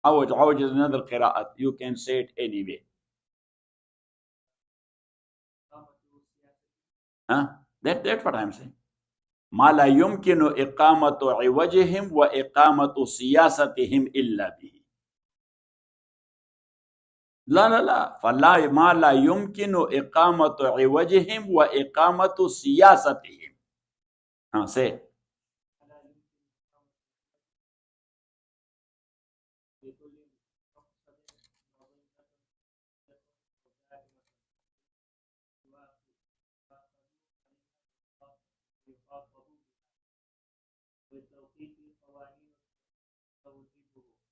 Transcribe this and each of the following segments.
Awaj is another qira'at. You can say it anyway. Huh? That's what I'm saying. ما لا يمكن إقامة عوجهم وإقامة سياستهم إلا به. لا فلا ما لا يمكن إقامة عوجهم وإقامة سياستهم. Say.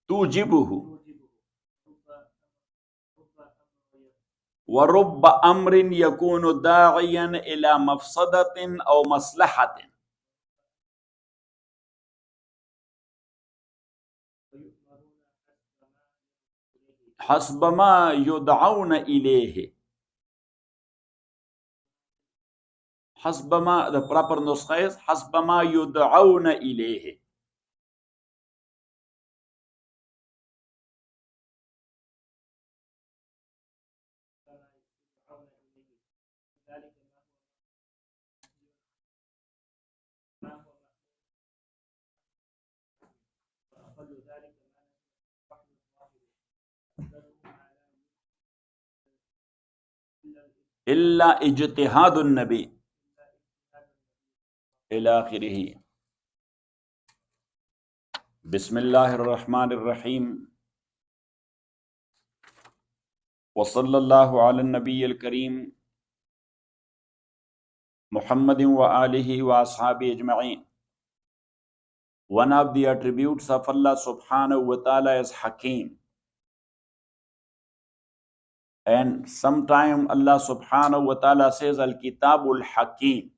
توجبه ورب أمر يكون داعيا إلى مفسدة أو مصلحة. حسب ما يدعون إليه. حسب ما, the proper نسخة is حسب ما يدعون إليه. إلا اجتهاد النبي إلى آخره. بسم الله الرحمن الرحيم وصلى الله على النبي الكريم محمد وآله وأصحابه أجمعين. One of the attributes of Allah subhanahu wa ta'ala is Hakim. And sometime Allah subhanahu wa ta'ala says Al-Kitabul Hakim.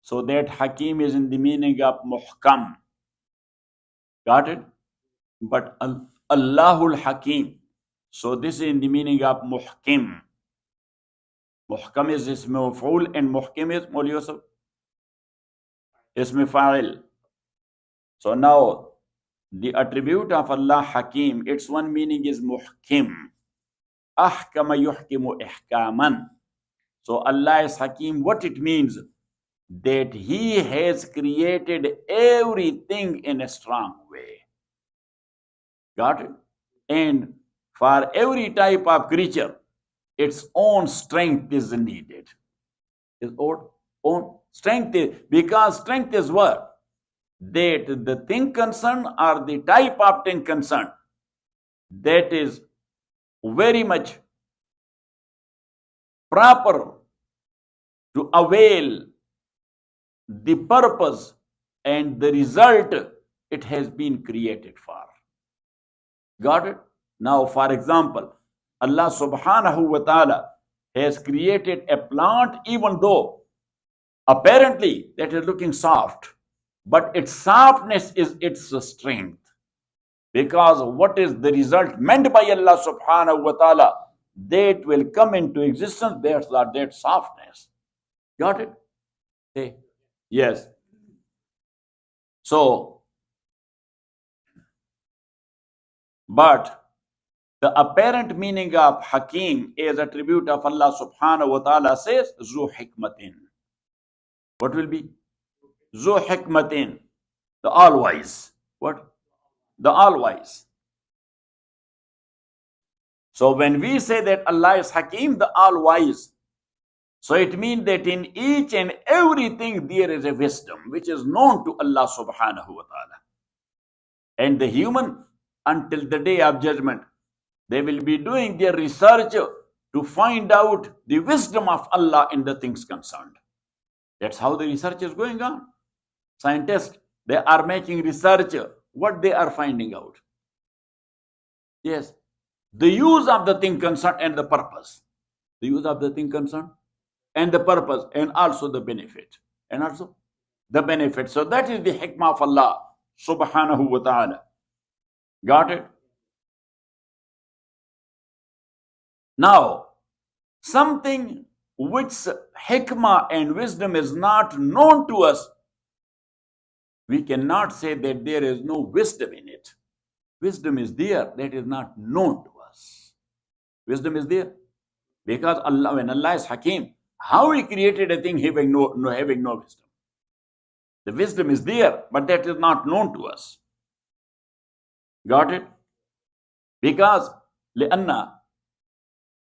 So that Hakim is in the meaning of Muhkam. Got it? But Allahul Hakim. So this is in the meaning of Muhkim. Muhkam is ism maf'ul and Muhkim is Maul Yusuf. Ism fa'il. So now the attribute of Allah Hakim, its one meaning is Muhkim. Ahkama yuhkimu ihkaman. So Allah is Hakim. What it means? That He has created everything in a strong way. Got it? And for every type of creature, its own strength is needed. Its own strength is, because strength is what? That the thing concerned or the type of thing concerned, that is very much proper to avail the purpose and the result it has been created for. Got it? Now, for example, Allah subhanahu wa ta'ala has created a plant, even though apparently that is looking soft, but its softness is its strength. Because what is the result meant by Allah subhanahu wa ta'ala, that will come into existence, that's that softness. Got it? Okay. Yes. So, but the apparent meaning of Hakim is attribute of Allah subhanahu wa ta'ala says Zu Hikmatin. What will be? Zu Hikmatin. The all-wise. What? The all-wise. So when we say that Allah is Hakim, the all-wise, so it means that in each and everything there is a wisdom which is known to Allah subhanahu wa ta'ala. And the human, until the day of judgment, they will be doing their research to find out the wisdom of Allah in the things concerned. That's how the research is going on. Scientists, they are making research, what they are finding out. Yes. The use of the thing concerned and the purpose. The use of the thing concerned and the purpose and also the benefit. And also the benefit. So that is the hikmah of Allah subhanahu wa ta'ala. Got it? Now, something which hikmah and wisdom is not known to us, we cannot say that there is no wisdom in it. Wisdom is there, that is not known to us. Wisdom is there. Because Allah, when Allah is Hakim, how He created a thing having no wisdom? The wisdom is there, but that is not known to us. Got it? Because لأن,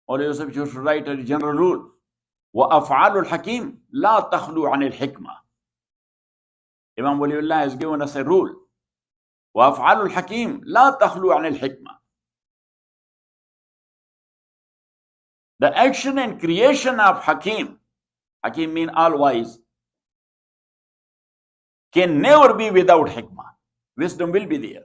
or you should write a general rule, وَأَفْعَالُ الْحَكِيمِ لَا تَخْلُو عَنِ الْحِكْمَةِ. Imam Waliullah has given us a rule. وَأَفْعَالُ الْحَكِيمِ لَا تَخْلُو عَنِ الْحِكْمَةِ. The action and creation of Hakim mean all wise, can never be without hikmah. Wisdom will be there.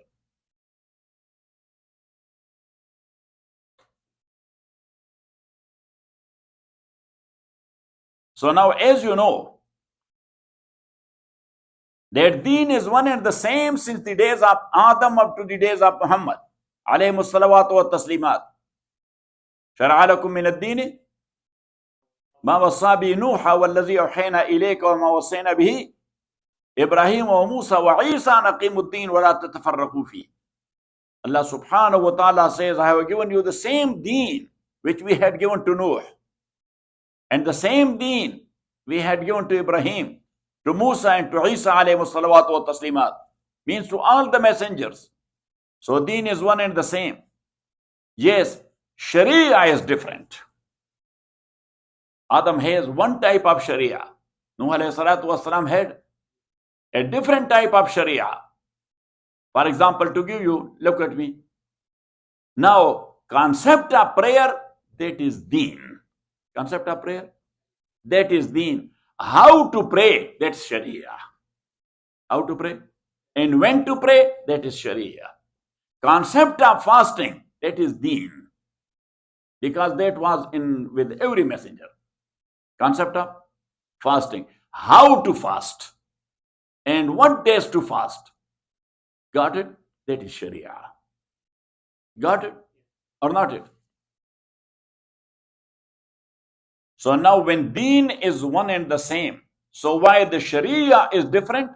So now, as you know, that deen is one and the same since the days of Adam up to the days of Muhammad. Alayhimus salawatu wa taslimat. شرع لكم من الدين ما وصى به نوح والذي أوحينا إليك وما وصينا به إبراهيم وموسى وعيسى أن أقيموا الدين ولا تتفرقوا فيه. Allah subhanahu wa ta'ala says, I have given you the same deen which we had given to Noah, and the same deen we had given to Ibrahim, to Musa, and to Isa alayhi salawatu wa taslimat. Means to all the messengers. So deen is one and the same. Yes, Sharia is different. Adam has one type of Sharia. Nuh alayhi salatu wasalam had a different type of Sharia. For example, to give you, look at me. Now, concept of prayer, that is deen. Concept of prayer, that is deen. How to pray, that's Sharia. How to pray and when to pray, that is Sharia. Concept of fasting, that is deen. Because that was in with every messenger. Concept of fasting. How to fast and what days to fast. Got it? That is Sharia. Got it or not it? So now when deen is one and the same, so why the Sharia is different?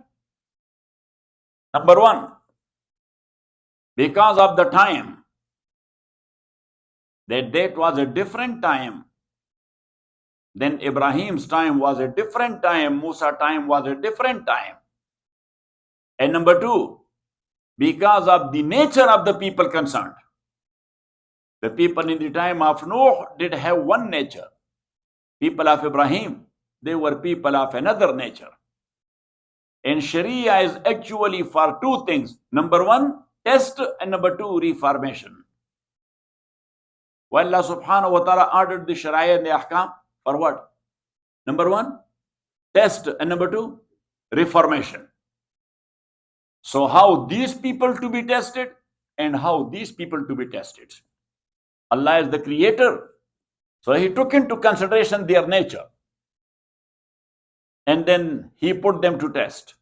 Number one, because of the time. That was a different time. Then Ibrahim's time was a different time. Musa's time was a different time. And number two, because of the nature of the people concerned. The people in the time of Noah did have one nature. People of Ibrahim, they were people of another nature. And Sharia is actually for two things. Number one, test, and number two, reformation. While Allah subhanahu wa ta'ala ordered the Sharia and the Ahkam, for what? Number one, test, and number two, reformation. So how these people to be tested and how these people to be tested. Allah is the creator. So He took into consideration their nature. And then He put them to test.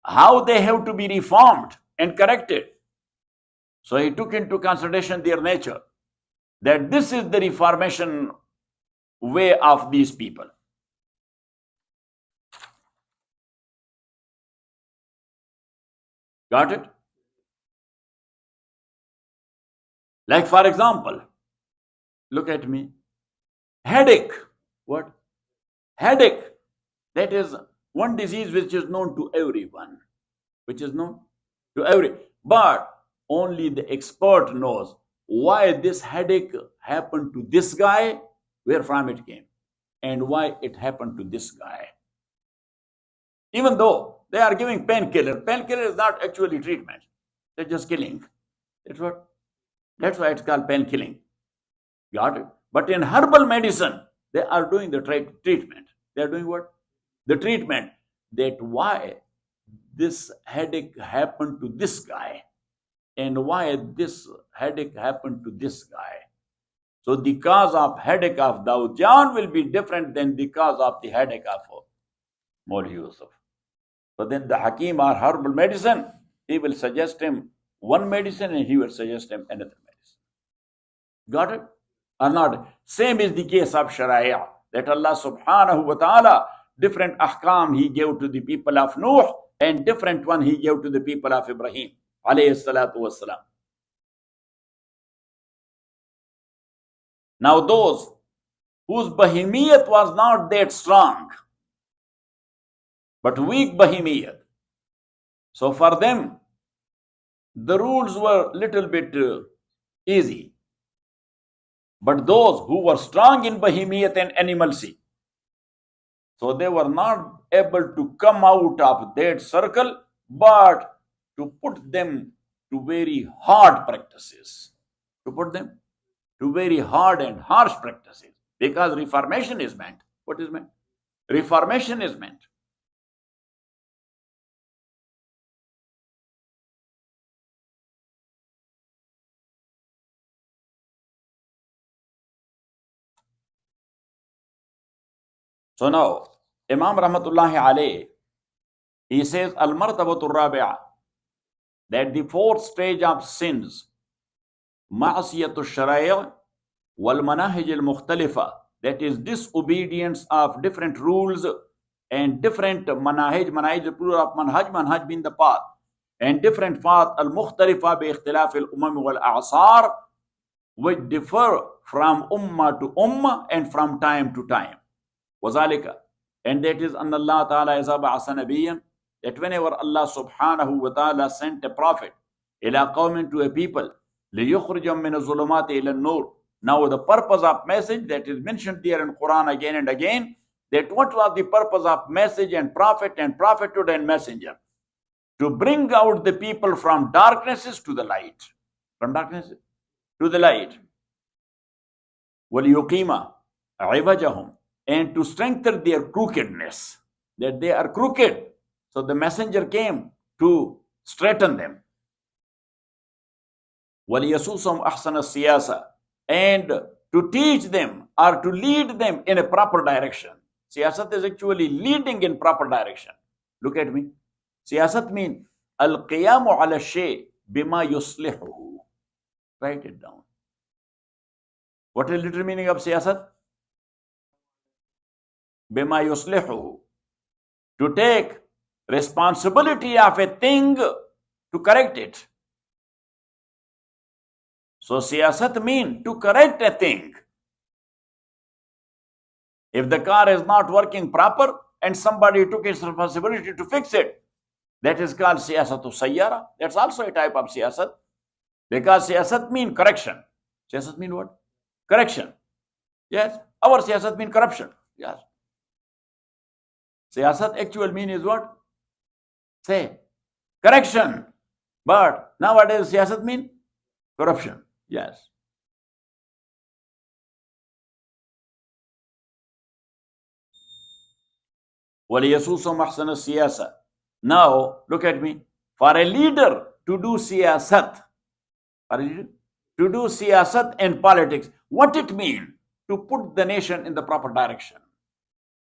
How they have to be reformed and corrected. So He took into consideration their nature. That this is the reformation way of these people. Got it? Like for example, look at me. Headache. What? Headache. That is one disease which is known to everyone. Which is known to everyone. But only the expert knows why this headache happened to this guy, where from it came, and why it happened to this guy. Even though they are giving painkiller. Painkiller is not actually treatment. They're just killing. That's why it's called pain killing. Got it? But in herbal medicine, they are doing the treatment. They are doing what? The treatment. That why this headache happened to this guy and why this headache happened to this guy. So the cause of headache of Dawjan will be different than the cause of the headache of Mawli Yusuf. So then the Hakim or herbal medicine, he will suggest him one medicine and he will suggest him another medicine. Got it? Or not? Same is the case of Sharia. That Allah subhanahu wa ta'ala different ahkam he gave to the people of Nuh, and different one he gave to the people of Ibrahim, alayhi salatu wassalam. Now those whose bahimiyat was not that strong, but weak bahimiyat, so for them, the rules were little bit easy. But those who were strong in bahimiyat and animalcy, so they were not able to come out of that circle, but to put them to very hard practices. To put them to very hard and harsh practices. Because reformation is meant. What is meant? Reformation is meant. So now, Imam Rahmatullahi alayhi, he says, Al-Martabatul Rabi'a, that the fourth stage of sins, Ma'asiyatul Shara'i' wal Manahij al-Mukhtalifa, that is disobedience of different rules and different manahij, manahij plural of manhaj, manhaj being the path, and different path, al-Mukhtalifa bi ikhtilaf al-umam wal-a'sar, which differ from ummah to ummah and from time to time. وَذَلِكَ, and that is أن Allah Ta'ala إِذَا بَعَثَ نَبِيًّا, that whenever Allah Subhanahu wa Ta'ala sent a prophet, إِلَىٰ قَوْمٍ, to a people, لِيُخْرِجَهُم مِّنَ الظُّلُمَاتِ إِلَى النُّورِ. Now the purpose of message that is mentioned there in Quran again and again, that what was the purpose of message and prophet and prophethood and messenger? To bring out the people from darknesses to the light. From darkness to the light. وَلِيُقِيمَ عِوَجَهُم, and to strengthen their crookedness, that they are crooked. So the messenger came to straighten them. وَلِيَسُوسَهُمْ أَحْسَنَ السِّيَاسَةِ, and to teach them or to lead them in a proper direction. Siyasat is actually leading in proper direction. Look at me. Siyasat means al-qiyamu ala shay bima yuslihuhu. Write it down. What is the literal meaning of siyasat? Bima yuslihuhu. To take responsibility of a thing to correct it. So siyasat means to correct a thing. If the car is not working proper and somebody took its responsibility to fix it, that is called siyasatu sayyara. That's also a type of siyasat. Because siyasat means correction. Siyasat means what? Correction. Yes. Our siyasat means corruption. Yes. Siyasat actual mean is what? Say, correction. But nowadays siyasat mean corruption. Yes. وَلِيَسُوسُهُمْ أَحْسَنَ السِّيَاسَةِ. Now, look at me. For a leader to do siyasat, and politics, what it means? To put the nation in the proper direction.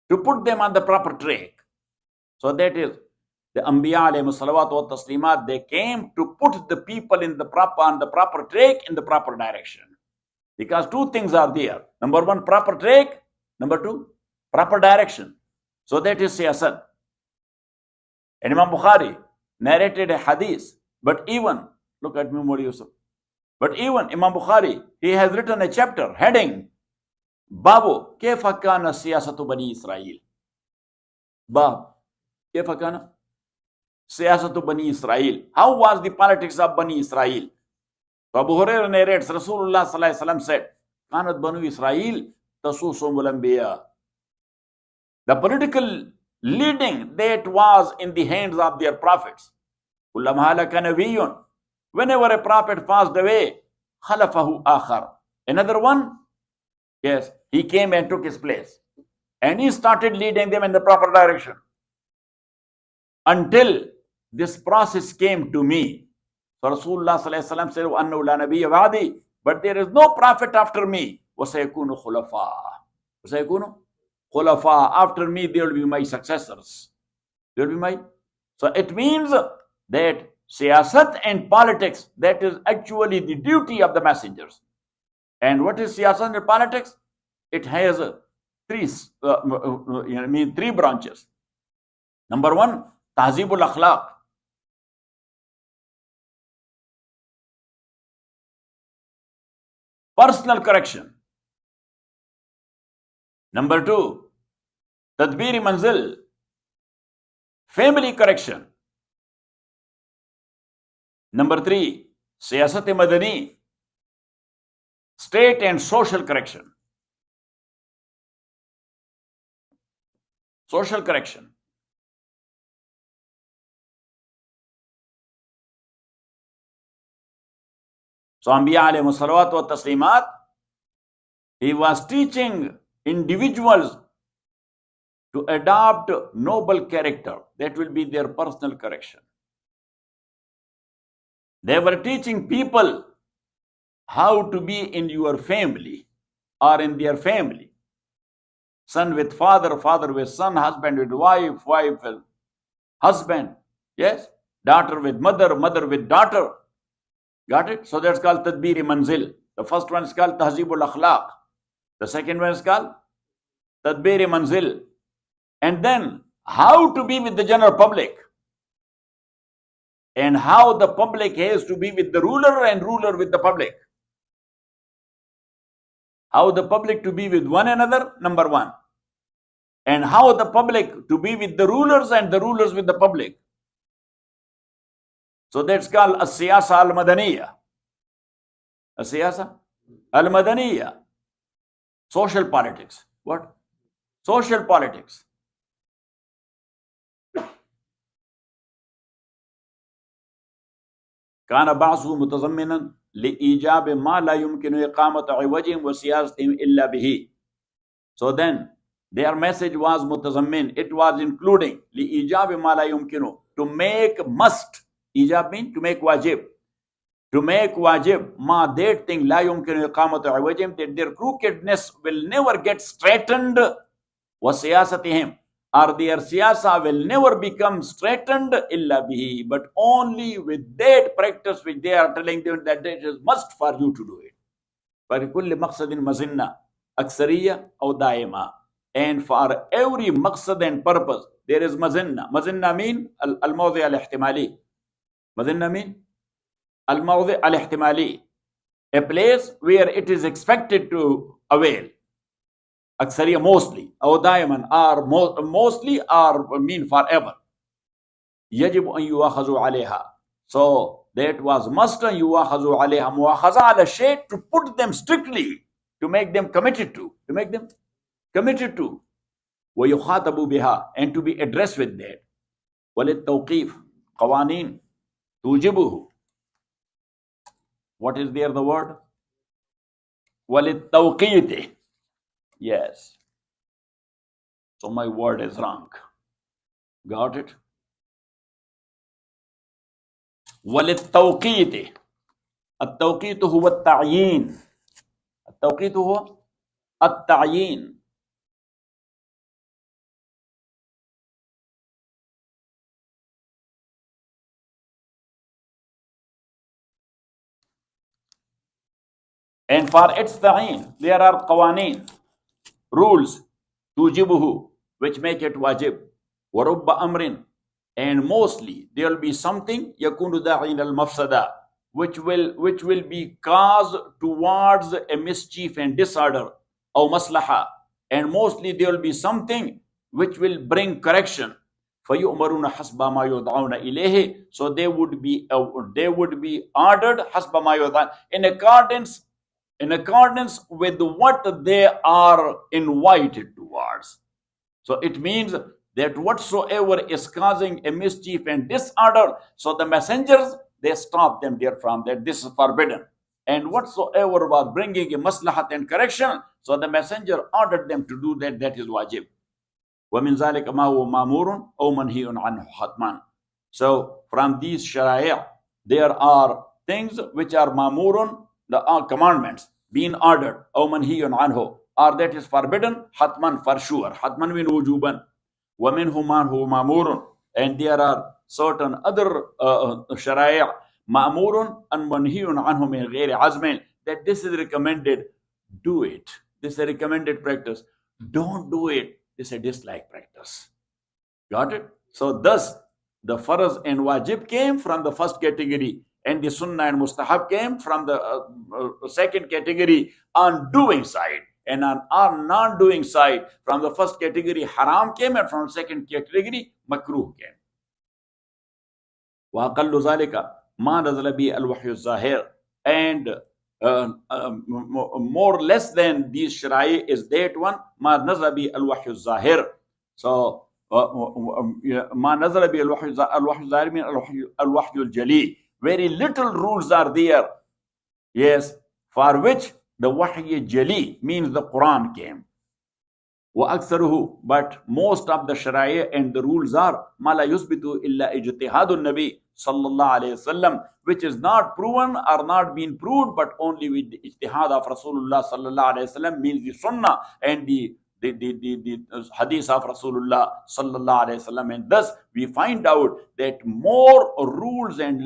To put them on the proper track. So that is, the Anbiya alayhi salawat wa taslimat, they came to put the people on the proper track, in the proper direction. Because two things are there. Number one, proper track. Number two, proper direction. So that is siyasat. And Imam Bukhari narrated a hadith. But even, look at me, Modi Yusuf. But even Imam Bukhari, he has written a chapter heading, Babu, Kaifa kana siyasatu Bani Israel. Bab, Kaifa kana siyasatu Bani Israel. How was the politics of Bani Israel? So Abu Hurairah narrates, Rasulullah sallallahu alaihi wasallam said, Kanat Banu Israel tasusumul anbiya. The political leading that was in the hands of their prophets. Whenever a prophet passed away, khalafahu akhar. Another one, yes, he came and took his place. And he started leading them in the proper direction. Until this process came to me. So Rasulullah sallallahu alaihi wasallam said, "Annahu la nabiyya ba'di," but there is no prophet after me. وَسَيَكُونُ خُلَفَاءَ. After me, there will be my successors. There will be my. So it means that siyasat and politics, that is actually the duty of the messengers. And what is siyasat and politics? It has three branches. Number one, Tahzibul Akhlaq. Personal correction. Number two, Tadbiri Manzil. Family correction. Number three, Siyasat Madani. State and social correction. Social correction. So Anbiya alayhi salawat wa taslimat, he was teaching individuals to adopt noble character. That will be their personal correction. They were teaching people how to be in your family or in their family. Son with father, father with son, husband with wife, wife with husband. Yes? Daughter with mother, mother with daughter. Got it? So that's called Tadbiri Manzil. The first one is called Tahzibul Akhlaq. The second one is called Tadbiri Manzil. And then how to be with the general public. And how the public has to be with the ruler and ruler with the public. How the public to be with one another, number one. And how the public to be with the rulers and the rulers with the public. So that's called As-Siyasa Al-Madaniya. As-Siyasa Al-Madaniya. Social politics. What? Social politics. كان بعضه متضمنا لإيجاب ما لا يمكن إقامة عوجهم وسياستهم إلا به. So then their message was متضمن. It was including لإيجاب ما لا يمكن, to make must. Ijab means to make wajib. To make wajib ma, that thing لا يمكن إقامة عوجهم, that their crookedness will never get straightened. وسياستهم, or their siyasa will never become straightened illa bihi, but only with that practice which they are telling them that it is must for you to do it. فَلِكُلِّ مَقْصَدٍ مَزِنَّةٍ أَكْثَرِيَّةٍ أَوْ دَائِمَةٍ. And for every maqsad and purpose, there is mazinna. Mazinna mean al-mawdi al-ihtimali. Mazinna mean al-mawdi al-ihtimali. A place where it is expected to avail. Aksariya, mostly, or daiman, or mostly, or mean forever. Yajibu an yuakhazu alayha. So that was must an yuakhazu alayha. Muakhaza ala shay, to put them strictly, to make them committed to, Wa yukhatabu biha, and to be addressed with that. Walit tawqif, qawanin, tujibuhu. What is there the word? Walit tawqiti. Yes. So my word is wrong. Got it? وللتوقيت. التوقيت هو التعيين. التوقيت هو التعيين. And for its ta'yin, there are qawanin, rules, tujibuhu, which make it wajib. Warubba amrin, and mostly there will be something yakunu da'in al-mafsada, which will be caused towards a mischief and disorder, or maslaha, and mostly there will be something which will bring correction. فَيُؤْمَرُونَ حَسْبَ مَا يُدْعَوْنَ إِلَيْهِ. So they would be ordered حَسْبَ مَا يُدْعَوْنَ, in accordance with what they are invited towards. So it means that whatsoever is causing a mischief and disorder, so the messengers, they stop them therefrom, that this is forbidden. And whatsoever was bringing a maslahat and correction, so the messenger ordered them to do that, that is wajib. وَمِنْ ذَلِكَ مَا هُوَ مَامُورٌ أَوْ مَنْهِيٌ عَنْهُ حَتْمًا. So from these shara'i', there are things which are ma'murun, the commandments, being ordered, أَوْ مَنْهِيٌ عَنْهُ, or that is forbidden, hatman, for sure. Hatman mean wujuban. وَمِنْهُ مَا هُوَ مَامُورٌ. And there are certain other shara'i' ma'murun and manhiyun anhu min ghairi azmin, that this is recommended, do it. This is a recommended practice. don't do it. It's a dislike practice. Got it? So thus, the farz and wajib came from the first category, and the sunnah and mustahab came from the second category on doing side. And on non-doing side, from the first category, haram came, and from the second category, makruh came. وَأَقَلُّ ذَلِكَ مَا نَزَلَ بِهِ الْوَحْيُ الظَّاهِرُ. And more or less than these shara'i is that one, مَا نَزَلَ بِهِ الْوَحْيُ الظَّاهِرُ. So, مَا نَزَلَ بِهِ الْوَحْيُ الظَّاهِرُ means الْوَحْيُ الْجَلِي. Very little rules are there, yes, for which the wahy jali means the Quran came. وَأَكْثَرُهُ, but most of the shariah and the rules are مَا لَا يُثْبِتُ إِلَّا اجْتِهَادُ النَّبِي sallallahu alayhi wasallam, which is not proven or not been proved, but only with the ijtihad of Rasulullah sallallahu alayhi wasallam, means the sunnah and the hadith of Rasulullah sallallahu alayhi wasallam. And thus we find out that more rules and